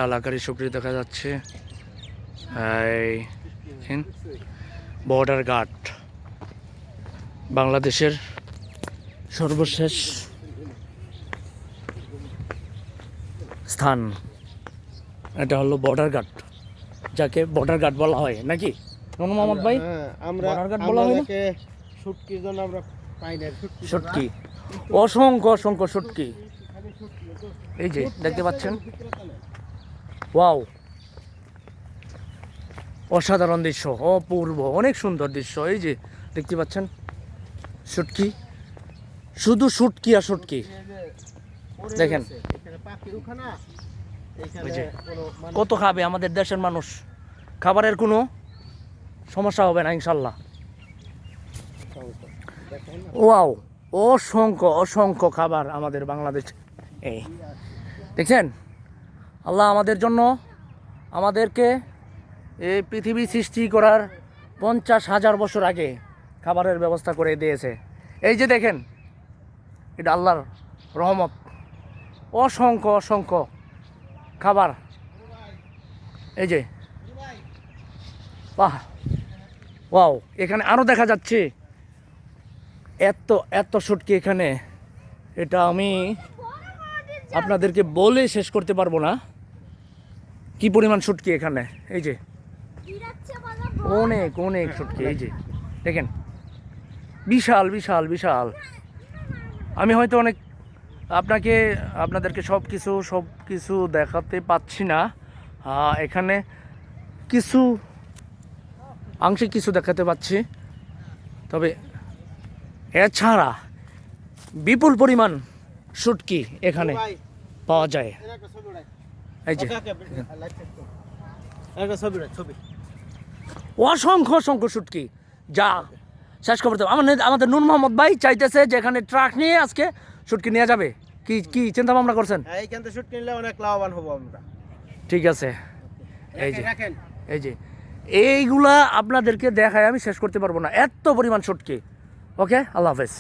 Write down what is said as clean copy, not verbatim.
এলাকারই সক্রিয় দেখা যাচ্ছে। বর্ডার গার্ড বাংলাদেশের সর্বশেষ স্থান। এটা হলো বর্ডার গার্ড, যাকে বর্ডার গার্ড বলা হয় নাকি মোহাম্মদ ভাই? বর্ডার গার্ড বলা হয় না? শুটকির জন্য আমরা পাই না শুটকি, অসংখ্য অসংখ্য শুটকি। এই যে দেখতে পাচ্ছেন, ওয়াও, অসাধারণ দৃশ্য, অপূর্ব, অনেক সুন্দর দৃশ্য। এই যে দেখতে পাচ্ছেন শুটকি, শুধু শুটকি আর শুটকি। দেখেন কত খাবে আমাদের দেশের মানুষ, খাবারের কোনো সমস্যা হবে না ইনশাল্লাহ। ওয়াও, অসংখ্য অসংখ্য খাবার আমাদের বাংলাদেশ। এই দেখছেন, আল্লাহ আমাদের জন্য, আমাদেরকে এই পৃথিবী সৃষ্টি করার 50,000 বছর আগে খাবারের ব্যবস্থা করে দিয়েছে। এই যে দেখেন, এটা আল্লাহর রহমত, অসংখ্য অসংখ্য খাবার। এই যে বাহ, ওয়াও, এখানে আরও দেখা যাচ্ছে এত এত শুটকি এখানে, এটা আমি আপনাদেরকে বলে শেষ করতে পারবো না কি পরিমাণ শুটকি এখানে। এই যে অনেক অনেক শুটকি, এই যে দেখেন, বিশাল বিশাল বিশাল। আমি হয়তো আপনাদেরকে সব কিছু দেখাতে পাচ্ছি না। এখানে কিছু আংশিক কিছু দেখাতে পাচ্ছি, তবে এছাড়া বিপুল পরিমাণ শুটকি এখানে পাওয়া যায়। এই যে অসংখ্য অসংখ্য শুটকি, যা শেষ করতে আমাদের নূর মোহাম্মদ ভাই চাইতেছে যে এখানে ট্রাক নিয়ে আজকে শুটকি নিয়ে যাবে। কি কি চিন্তা ভাবনা করছেন? এইখান থেকে শুটকি নিলে অনেক লাভবান হবো আমরা। ঠিক আছে, এই যে এইগুলা আপনাদেরকে দেখায় আমি শেষ করতে পারবো না, এত পরিমাণ শুটকি। ওকে, আল্লাহ হাফেজ।